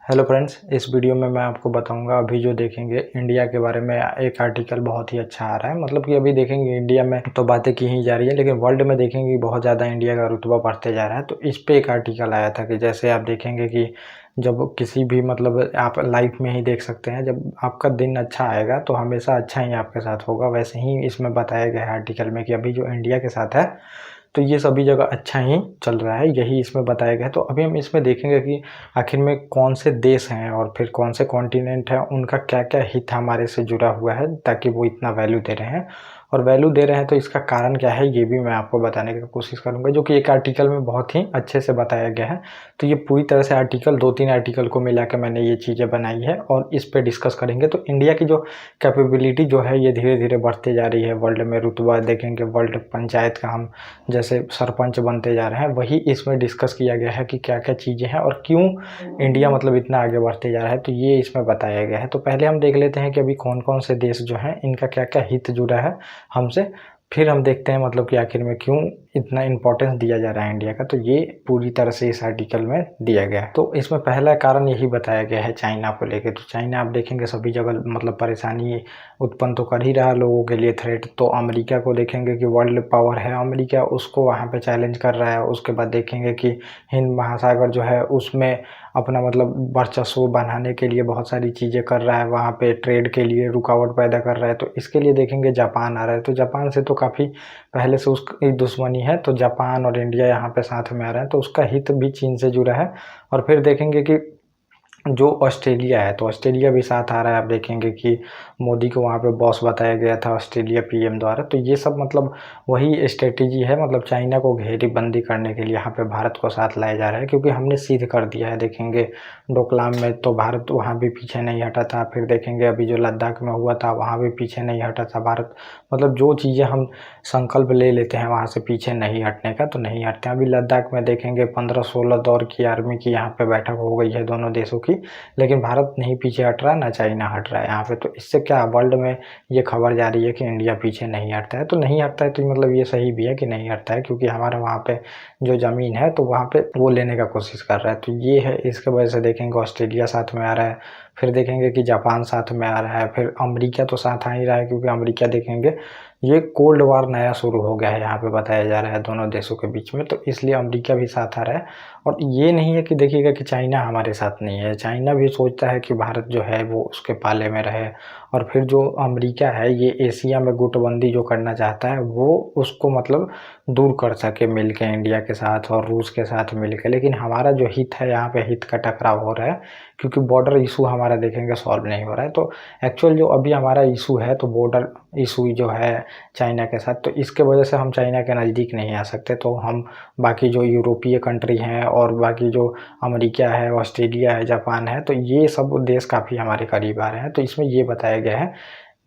Hello friends, इस video में मैं आपको बताऊंगा अभी जो देखेंगे इंडिया के बारे में एक आर्टिकल बहुत ही अच्छा आ रहा है। मतलब कि अभी देखेंगे इंडिया में तो बातें की ही जा रही है, लेकिन वर्ल्ड में देखेंगे बहुत ज़्यादा इंडिया का रुतबा बढ़ते जा रहा है। तो इस पे एक आर्टिकल आया था कि जैसे आप देखेंगे कि जब किसी भी मतलब आप लाइफ में ही देख सकते हैं, जब आपका दिन अच्छा आएगा तो हमेशा अच्छा ही आपके साथ होगा। वैसे ही इसमें बताया गया है आर्टिकल में कि अभी जो इंडिया के साथ है तो ये सभी जगह अच्छा ही चल रहा है, यही इसमें बताया गया है। तो अभी हम इसमें देखेंगे कि आखिर में कौन से देश हैं और फिर कौन से कॉन्टिनेंट हैं, उनका क्या क्या हित हमारे से जुड़ा हुआ है ताकि वो इतना वैल्यू दे रहे हैं। और वैल्यू दे रहे हैं तो इसका कारण क्या है ये भी मैं आपको बताने की कोशिश करूंगा, जो कि एक आर्टिकल में बहुत ही अच्छे से बताया गया है। तो ये पूरी तरह से आर्टिकल 2-3 आर्टिकल को मिला के मैंने ये चीज़ें बनाई है और इस पे डिस्कस करेंगे। तो इंडिया की जो कैपेबिलिटी जो है ये धीरे धीरे बढ़ते जा रही है। वर्ल्ड में रुतबा देखेंगे, वर्ल्ड पंचायत का हम जैसे सरपंच बनते जा रहे हैं, वही इसमें डिस्कस किया गया है कि क्या क्या चीज़ें हैं और क्यों इंडिया मतलब इतना आगे बढ़ते जा रहा है। तो ये इसमें बताया गया है। तो पहले हम देख लेते हैं कि अभी कौन कौन से देश जो हैं इनका क्या क्या हित जुड़ा है हमसे। फिर हम देखते हैं मतलब कि आखिर में क्यों इतना इम्पोर्टेंस दिया जा रहा है इंडिया का। तो ये पूरी तरह से इस आर्टिकल में दिया गया है। तो इसमें पहला कारण यही बताया गया है चाइना को लेके। तो चाइना आप देखेंगे सभी जगह मतलब परेशानी उत्पन्न तो कर ही रहा है लोगों के लिए, थ्रेट। तो अमेरिका को देखेंगे कि वर्ल्ड पावर है अमेरिका, उसको वहाँ पे चैलेंज कर रहा है। उसके बाद देखेंगे कि हिंद महासागर जो है उसमें अपना मतलब वर्चस्व बनाने के लिए बहुत सारी चीज़ें कर रहा है, वहाँ पे ट्रेड के लिए रुकावट पैदा कर रहा है। तो इसके लिए देखेंगे जापान आ रहा है। तो जापान से तो काफ़ी पहले से उसकी दुश्मनी है, तो जापान और इंडिया यहाँ पे साथ में आ रहा है, तो उसका हित भी चीन से जुड़ा है। और फिर देखेंगे कि जो ऑस्ट्रेलिया है तो ऑस्ट्रेलिया भी साथ आ रहा है। आप देखेंगे कि मोदी को वहाँ पे बॉस बताया गया था ऑस्ट्रेलिया पीएम द्वारा। तो ये सब मतलब वही स्ट्रेटेजी है, मतलब चाइना को घेरेबंदी करने के लिए यहाँ पे भारत को साथ लाया जा रहा है, क्योंकि हमने सिद्ध कर दिया है। देखेंगे डोकलाम में तो भारत वहाँ भी पीछे नहीं हटा था। फिर देखेंगे अभी जो लद्दाख में हुआ था वहाँ भी पीछे नहीं हटा था भारत। मतलब जो चीज़ें हम संकल्प ले लेते हैं वहाँ से पीछे नहीं हटने का तो नहीं हटते। अभी लद्दाख में देखेंगे 15-16 दौर की आर्मी की यहाँ पे बैठक हो गई है दोनों देशों की, लेकिन भारत नहीं पीछे हट रहा, ना चाइना हट रहा है यहाँ पे। तो इससे क्या वर्ल्ड में ये खबर जा रही है कि इंडिया पीछे नहीं हटता है। तो नहीं हटता है तो मतलब ये सही भी है कि नहीं हटता है, क्योंकि हमारा वहाँ पे जो ज़मीन है तो वहाँ पे वो लेने का कोशिश कर रहा है। तो ये है, इसके वजह से देखेंगे ऑस्ट्रेलिया साथ में आ रहा है। फिर देखेंगे कि जापान साथ में आ रहा है। फिर अमेरिका तो साथ आ ही रहा है, क्योंकि अमेरिका देखेंगे ये कोल्ड वार नया शुरू हो गया है यहाँ पे बताया जा रहा है दोनों देशों के बीच में। तो इसलिए अमेरिका भी साथ आ रहा है। और ये नहीं है कि देखिएगा कि चाइना हमारे साथ नहीं है, चाइना भी सोचता है कि भारत जो है वो उसके पाले में रहे। और फिर जो अमेरिका है ये एशिया में गुटबंदी जो करना चाहता है वो उसको मतलब दूर कर सके मिल के इंडिया के साथ और रूस के साथ मिल के। लेकिन हमारा जो हित है यहाँ पे हित का टकराव हो रहा है, क्योंकि बॉर्डर इशू हमारा देखेंगे सॉल्व नहीं हो रहा है। तो एक्चुअल जो अभी हमारा इशू है तो बॉर्डर इशू जो है चाइना के साथ, तो इसके वजह से हम चाइना के नज़दीक नहीं आ सकते। तो हम बाकी जो यूरोपीय कंट्री हैं और बाकी जो अमेरिका है, ऑस्ट्रेलिया है, जापान है, तो ये सब देश काफ़ी हमारे करीब आ रहे हैं। तो इसमें ये बताया गया है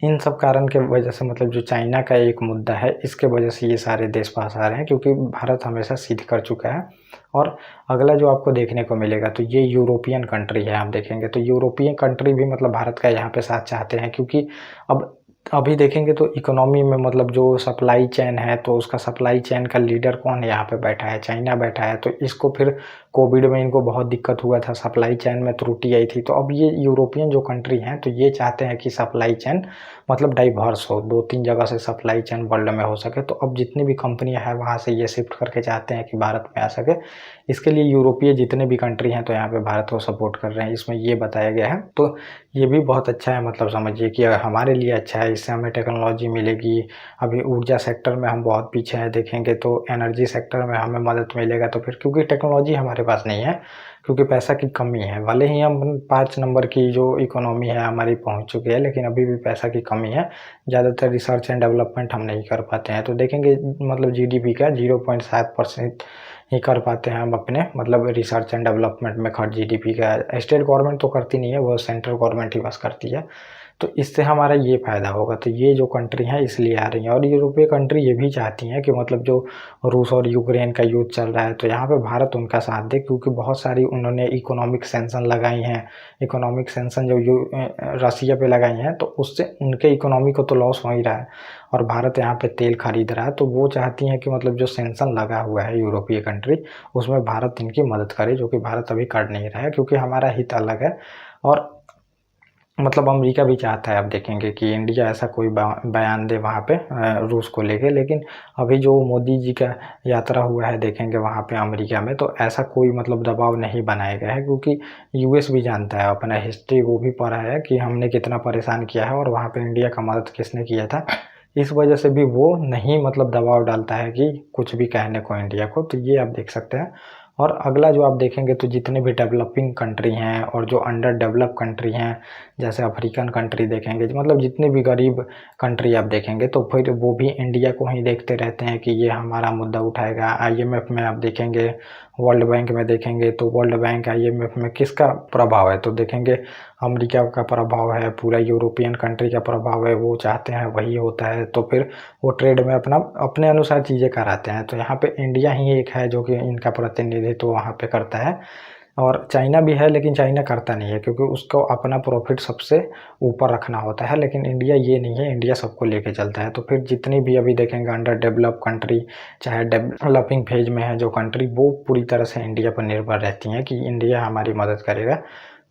इन सब कारण के वजह से, मतलब जो चाइना का एक मुद्दा है इसके वजह से ये सारे देश पास आ रहे हैं, क्योंकि भारत हमेशा सिद्ध कर चुका है। और अगला जो आपको देखने को मिलेगा तो ये यूरोपियन कंट्री है। आप देखेंगे तो यूरोपियन कंट्री भी मतलब भारत का यहाँ पे साथ चाहते हैं, क्योंकि अब अभी देखेंगे तो इकोनॉमी में मतलब जो सप्लाई चेन है तो उसका सप्लाई चेन का लीडर कौन है यहाँ पे बैठा है, चाइना बैठा है। तो इसको फिर कोविड में इनको बहुत दिक्कत हुआ था, सप्लाई चेन में त्रुटि आई थी। तो अब ये यूरोपियन जो कंट्री हैं तो ये चाहते हैं कि सप्लाई चेन मतलब डाइवर्स हो, 2-3 जगह से सप्लाई चेन वर्ल्ड में हो सके। तो अब जितनी भी कंपनियां हैं वहाँ से ये शिफ्ट करके चाहते हैं कि भारत में आ सके। इसके लिए यूरोपीय जितने भी कंट्री हैं तो यहाँ पे भारत को सपोर्ट कर रहे हैं, इसमें ये बताया गया है। तो ये भी बहुत अच्छा है, मतलब समझिए कि हमारे लिए अच्छा है, इससे हमें टेक्नोलॉजी मिलेगी। अभी ऊर्जा सेक्टर में हम बहुत पीछे हैं, देखेंगे तो एनर्जी सेक्टर में हमें मदद मिलेगा। तो फिर क्योंकि टेक्नोलॉजी हमारे पास नहीं है, क्योंकि पैसा की कमी है। भले ही हम 5 नंबर की जो इकोनॉमी है हमारी पहुंच चुकी है, लेकिन अभी भी पैसा की कमी है। ज़्यादातर रिसर्च एंड डेवलपमेंट हम नहीं कर पाते हैं। तो देखेंगे मतलब जीडीपी का 0.7% ही कर पाते हैं हम अपने मतलब रिसर्च एंड डेवलपमेंट में खर्च जीडीपी का। स्टेट गवर्नमेंट तो करती नहीं है, वो सेंट्रल गवर्नमेंट ही बस करती है। तो इससे हमारा ये फ़ायदा होगा। तो ये जो कंट्री हैं इसलिए आ रही हैं। और यूरोपीय कंट्री ये भी चाहती हैं कि मतलब जो रूस और यूक्रेन का युद्ध चल रहा है तो यहाँ पे भारत उनका साथ दे, क्योंकि बहुत सारी उन्होंने इकोनॉमिक सैंक्शन लगाई हैं, इकोनॉमिक सैंक्शन जो रसिया पे लगाई हैं, तो उससे उनके इकोनॉमी को तो लॉस हो ही रहा है और भारत यहाँ पे तेल खरीद रहा है। तो वो चाहती हैं कि मतलब जो सैंक्शन लगा हुआ है यूरोपीय कंट्री, उसमें भारत इनकी मदद करे, जो कि भारत अभी कर नहीं रहा है क्योंकि हमारा हित अलग है। और मतलब अमेरिका भी चाहता है, आप देखेंगे कि इंडिया ऐसा कोई बयान दे वहाँ पे रूस को लेके, लेकिन अभी जो मोदी जी का यात्रा हुआ है देखेंगे वहाँ पे अमेरिका में, तो ऐसा कोई मतलब दबाव नहीं बनाया गया है क्योंकि यूएस भी जानता है, अपना हिस्ट्री वो भी पढ़ा है कि हमने कितना परेशान किया है और वहाँ पे इंडिया का मदद किसने किया था। इस वजह से भी वो नहीं मतलब दबाव डालता है कि कुछ भी कहने को इंडिया को। तो ये आप देख सकते हैं। और अगला जो आप देखेंगे तो जितने भी डेवलपिंग कंट्री हैं और जो अंडर डेवलप कंट्री हैं, जैसे अफ्रीकन कंट्री देखेंगे, मतलब जितने भी गरीब कंट्री आप देखेंगे, तो फिर वो भी इंडिया को ही देखते रहते हैं कि ये हमारा मुद्दा उठाएगा। आईएमएफ में आप देखेंगे, वर्ल्ड बैंक में देखेंगे, तो वर्ल्ड बैंक आईएमएफ में किसका प्रभाव है, तो देखेंगे अमेरिका का प्रभाव है, पूरा यूरोपियन कंट्री का प्रभाव है, वो चाहते हैं वही होता है। तो फिर वो ट्रेड में अपना अपने अनुसार चीज़ें कराते हैं। तो यहाँ पे इंडिया ही एक है जो कि इनका प्रतिनिधित्व वहाँ पे करता है। और चाइना भी है, लेकिन चाइना करता नहीं है क्योंकि उसको अपना प्रॉफिट सबसे ऊपर रखना होता है, लेकिन इंडिया ये नहीं है, इंडिया सबको लेके चलता है। तो फिर जितनी भी अभी देखेंगे अंडर डेवलप कंट्री, चाहे डेवलपिंग फेज में है जो कंट्री, वो पूरी तरह से इंडिया पर निर्भर रहती हैं कि इंडिया हमारी मदद करेगा।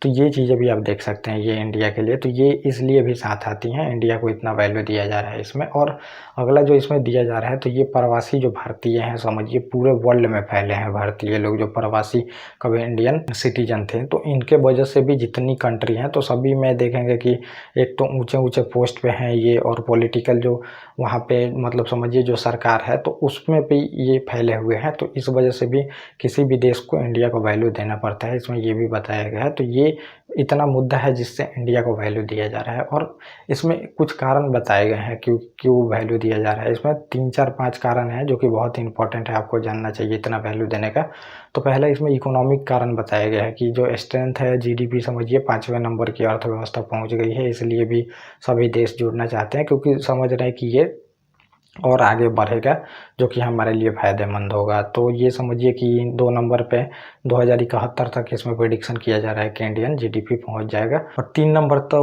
तो ये चीज़ें भी आप देख सकते हैं, ये इंडिया के लिए, तो ये इसलिए भी साथ आती हैं, इंडिया को इतना वैल्यू दिया जा रहा है इसमें। और अगला जो इसमें दिया जा रहा है, तो ये प्रवासी जो भारतीय हैं, समझिए पूरे वर्ल्ड में फैले हैं भारतीय लोग, जो प्रवासी कभी इंडियन सिटीजन थे, तो इनके वजह से भी जितनी कंट्री हैं तो सभी में देखेंगे कि एक तो ऊंचे ऊंचे पोस्ट पे हैं ये, और पॉलिटिकल जो वहाँ पे मतलब समझिए जो सरकार है तो उसमें भी ये फैले हुए हैं। तो इस वजह से भी किसी भी देश को इंडिया को वैल्यू देना पड़ता है, इसमें ये भी बताया गया है। तो ये इतना मुद्दा है जिससे इंडिया को वैल्यू दिया जा रहा है। और इसमें कुछ कारण बताए गए हैं क्यों वैल्यू दिया जा रहा है। इसमें 3-4-5 कारण हैं जो कि बहुत इंपॉर्टेंट है, आपको जानना चाहिए इतना वैल्यू देने का। तो पहला इसमें इकोनॉमिक कारण बताया गया है कि जो स्ट्रेंथ है, जीडीपी समझिए 5वें नंबर की अर्थव्यवस्था पहुंच गई है, इसलिए भी सभी देश जुड़ना चाहते हैं क्योंकि समझ रहे हैं कि ये और आगे बढ़ेगा, जो कि हमारे लिए फ़ायदेमंद होगा। तो ये समझिए कि 2 नंबर पे 2071 तक इसमें प्रेडिक्शन किया जा रहा है कि इंडियन जीडीपी पहुंच जाएगा। और 3 नंबर तो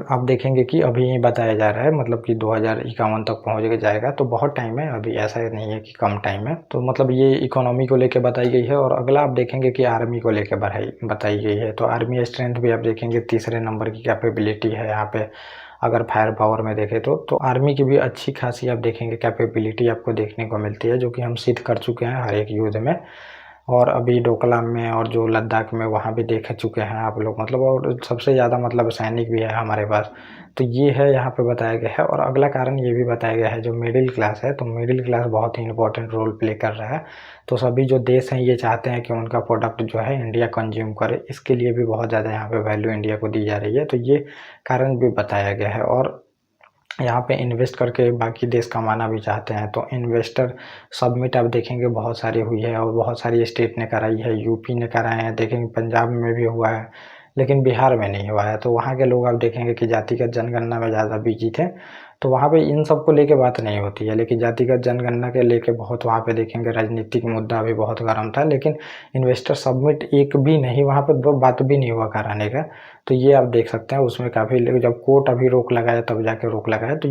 आप देखेंगे कि अभी ही बताया जा रहा है, मतलब कि 2051 तक पहुंच जाएगा। तो बहुत टाइम है अभी, ऐसा नहीं है कि कम टाइम है। तो मतलब ये इकोनॉमी को लेकर बताई गई है। और अगला आप देखेंगे कि आर्मी को लेकर बताई गई है। तो आर्मी स्ट्रेंथ भी आप देखेंगे 3रे नंबर की कैपेबिलिटी है यहाँ पे। अगर फायर पावर में देखें तो आर्मी की भी अच्छी खासी आप देखेंगे कैपेबिलिटी आपको देखने को मिलती है, जो कि हम सिद्ध कर चुके हैं हर एक युद्ध में। और अभी डोकलाम में और जो लद्दाख में वहाँ भी देख चुके हैं आप लोग, मतलब और सबसे ज़्यादा मतलब सैनिक भी है हमारे पास। तो ये है यहाँ पे बताया गया है। और अगला कारण ये भी बताया गया है, जो मिडिल क्लास है, तो मिडिल क्लास बहुत ही इंपॉर्टेंट रोल प्ले कर रहा है। तो सभी जो देश हैं ये चाहते हैं कि उनका प्रोडक्ट जो है इंडिया कंज्यूम करे, इसके लिए भी बहुत ज़्यादा यहाँ पे वैल्यू इंडिया को दी जा रही है। तो ये कारण भी बताया गया है। और यहाँ पे इन्वेस्ट करके बाकी देश कमाना भी चाहते हैं। तो इन्वेस्टर सबमिट आप देखेंगे बहुत सारी हुई है और बहुत सारी स्टेट ने कराई है, यूपी ने कराए हैं, देखेंगे पंजाब में भी हुआ है, लेकिन बिहार में नहीं हुआ है। तो वहाँ के लोग आप देखेंगे कि जातिगत जनगणना में ज़्यादा बिजी थे, तो वहाँ पे इन सब को लेके बात नहीं होती है, लेकिन जातिगत जनगणना के लेके बहुत वहाँ पे देखेंगे राजनीतिक मुद्दा भी बहुत गर्म था, लेकिन इन्वेस्टर सबमिट एक भी नहीं, वहाँ पे बात भी नहीं हुआ कराने का। तो ये आप देख सकते हैं उसमें काफ़ी, जब कोर्ट अभी रोक लगाया तब जाके रोक लगाया। तो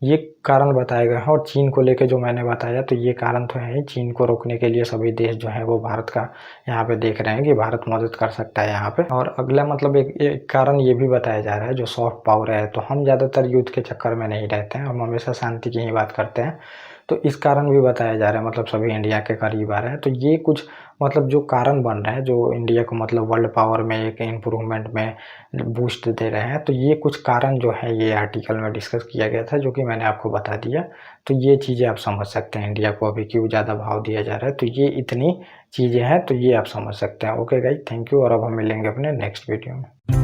ये कारण बताए गए हैं। और चीन को लेके जो मैंने बताया, तो ये कारण तो है ही, चीन को रोकने के लिए सभी देश जो है वो भारत का यहाँ पे देख रहे हैं कि भारत मदद कर सकता है यहाँ पे। और अगला मतलब एक कारण ये भी बताया जा रहा है, जो सॉफ्ट पावर है, तो हम ज़्यादातर युद्ध के चक्कर में नहीं रहते हैं, हम हमेशा शांति की ही बात करते हैं। तो इस कारण भी बताया जा रहा है, मतलब सभी इंडिया के करीब आ रहे हैं। तो ये कुछ मतलब जो कारण बन रहे हैं, जो इंडिया को मतलब वर्ल्ड पावर में एक इम्प्रूवमेंट में बूस्ट दे रहे हैं, तो ये कुछ कारण जो है ये आर्टिकल में डिस्कस किया गया था, जो कि मैंने आपको बता दिया। तो ये चीज़ें आप समझ सकते हैं, इंडिया को अभी क्यों ज़्यादा भाव दिया जा रहा है। तो ये इतनी चीज़ें हैं, तो ये आप समझ सकते हैं। ओके गाइस, थैंक यू, और अब हम मिलेंगे अपने नेक्स्ट वीडियो में।